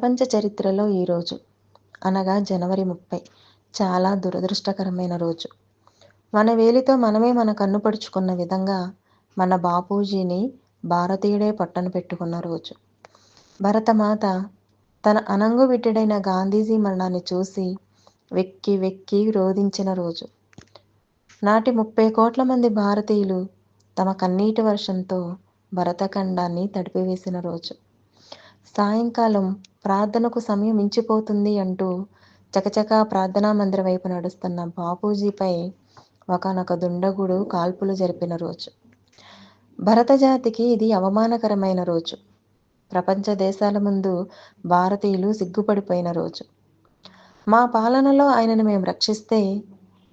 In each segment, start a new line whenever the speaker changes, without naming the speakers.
ప్రపంచ చరిత్రలో ఈరోజు అనగా జనవరి 30 చాలా దురదృష్టకరమైన రోజు. మన వేలితో మనమే మన కన్ను పడుచుకున్న విధంగా మన బాపూజీని భారతీయుడే పట్టన పెట్టుకున్న రోజు. భరతమాత తన అనంగు బిడ్డడైన గాంధీజీ మరణాన్ని చూసి వెక్కి వెక్కి రోదించిన రోజు. నాటి 30 కోట్ల మంది భారతీయులు తమ కన్నీటి వర్షంతో భరతఖండాన్ని తడిపివేసిన రోజు. సాయంకాలం ప్రార్థనకు సమయం మించిపోతుంది అంటూ చకచకా ప్రార్థనా మందిరం వైపు నడుస్తున్న బాపూజీపై ఒకానొక దుండగుడు కాల్పులు జరిపిన రోజు. భరత జాతికి ఇది అవమానకరమైన రోజు. ప్రపంచ దేశాల ముందు భారతీయులు సిగ్గుపడిపోయిన రోజు. మా పాలనలో ఆయనను మేము రక్షిస్తే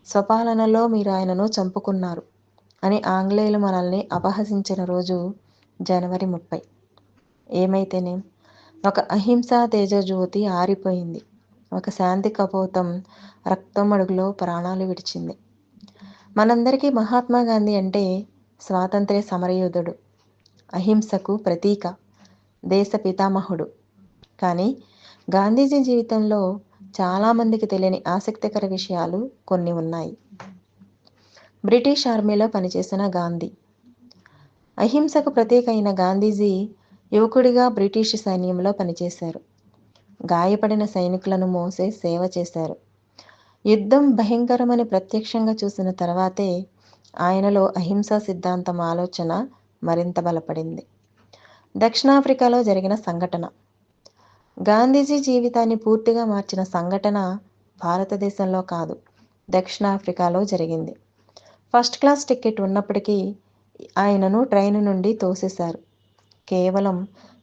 స్వపాలనలో మీరు ఆయనను చంపుకున్నారు అని ఆంగ్లేయులు మనల్ని అపహసించిన రోజు జనవరి 30. ఏమైతేనేం ఒక అహింసా తేజజ్యోతి ఆరిపోయింది. ఒక శాంతి కపోతం రక్తం అడుగులో ప్రాణాలు విడిచింది. మనందరికీ మహాత్మా గాంధీ అంటే స్వాతంత్ర్య సమరయోధుడు, అహింసకు ప్రతీక, దేశ పితామహుడు. కానీ గాంధీజీ జీవితంలో చాలామందికి తెలియని ఆసక్తికర విషయాలు కొన్ని ఉన్నాయి. బ్రిటిష్ ఆర్మీలో పనిచేసిన గాంధీ. అహింసకు ప్రతీక అయిన గాంధీజీ యువకుడిగా బ్రిటిష్ సైన్యంలో పనిచేశారు. గాయపడిన సైనికులను మోసే సేవ చేశారు. యుద్ధం భయంకరమని ప్రత్యక్షంగా చూసిన తర్వాతే ఆయనలో అహింసా సిద్ధాంతం ఆలోచన మరింత బలపడింది. దక్షిణాఫ్రికాలో జరిగిన సంఘటన. గాంధీజీ జీవితాన్ని పూర్తిగా మార్చిన సంఘటన భారతదేశంలో కాదు, దక్షిణాఫ్రికాలో జరిగింది. ఫస్ట్ క్లాస్ టికెట్ ఉన్నప్పటికీ ఆయనను ట్రైన్ నుండి తోసేశారు. కేవలం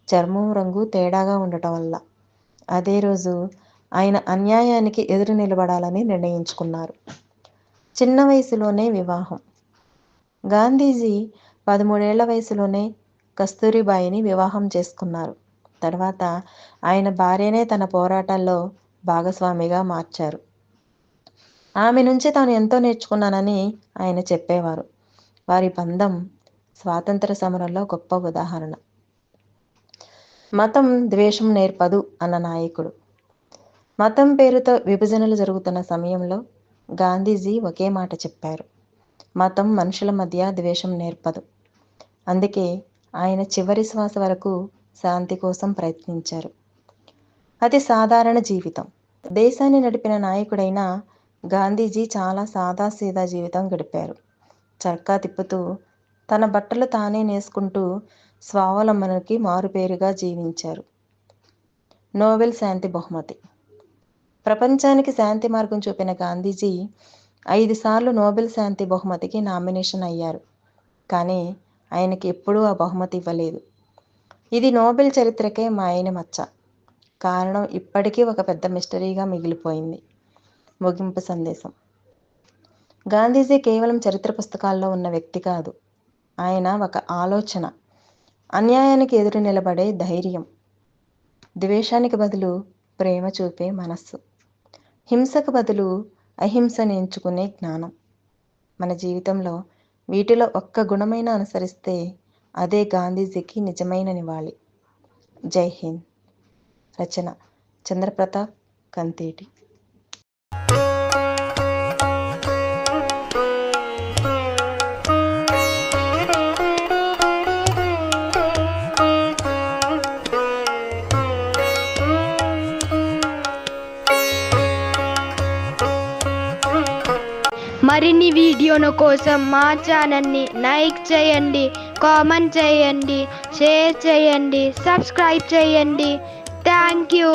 చర్మం రంగు తేడాగా ఉండటం వల్ల. అదే రోజు ఆయన అన్యాయానికి ఎదురు నిలబడాలని నిర్ణయించుకున్నారు. చిన్న వయసులోనే వివాహం. గాంధీజీ 13 ఏళ్ల వయసులోనే కస్తూరిబాయిని వివాహం చేసుకున్నారు. తర్వాత ఆయన భార్యనే తన పోరాటాల్లో భాగస్వామిగా మార్చారు. ఆమె నుంచి తాను ఎంతో నేర్చుకున్నానని ఆయన చెప్పేవారు. వారి బంధం స్వాతంత్ర సమరంలో గొప్ప ఉదాహరణ. మతం ద్వేషం నేర్పదు అన్న నాయకుడు. మతం పేరుతో విభజనలు జరుగుతున్న సమయంలో గాంధీజీ ఒకే మాట చెప్పారు: మతం మనుషుల మధ్య ద్వేషం నేర్పదు. అందుకే ఆయన చివరి శ్వాస వరకు శాంతి కోసం ప్రయత్నించారు. అతి సాధారణ జీవితం. దేశాన్ని నడిపిన నాయకుడైన గాంధీజీ చాలా సాదాసీదా జీవితం గడిపారు. చర్కా తిప్పుతూ తన బట్టలు తానే నేసుకుంటూ స్వావలంబనకి మారుపేరుగా జీవించారు. నోబెల్ శాంతి బహుమతి. ప్రపంచానికి శాంతి మార్గం చూపిన గాంధీజీ 5 సార్లు నోబెల్ శాంతి బహుమతికి నామినేషన్ అయ్యారు. కానీ ఆయనకి ఎప్పుడూ ఆ బహుమతి ఇవ్వలేదు. ఇది నోబెల్ చరిత్రకే మాయని మచ్చ. కారణం ఇప్పటికీ ఒక పెద్ద మిస్టరీగా మిగిలిపోయింది. ముగింపు సందేశం. గాంధీజీ కేవలం చరిత్ర పుస్తకాల్లో ఉన్న వ్యక్తి కాదు. ఆయన ఒక ఆలోచన, అన్యాయానికి ఎదురు నిలబడే ధైర్యం, ద్వేషానికి బదులు ప్రేమ చూపే మనస్సు, హింసకు బదులు అహింసను ఎంచుకునే జ్ఞానం. మన జీవితంలో వీటిలో ఒక్క గుణమైన అనుసరిస్తే అదే గాంధీజీకి నిజమైన నివాళి. జై హింద్. రచన చంద్రప్రతాప్ కంతేటి.
మరిన్ని వీడియోల కోసం మా ఛానల్ని లైక్ చేయండి, కామెంట్ చేయండి, షేర్ చేయండి, సబ్స్క్రైబ్ చేయండి. Thank you.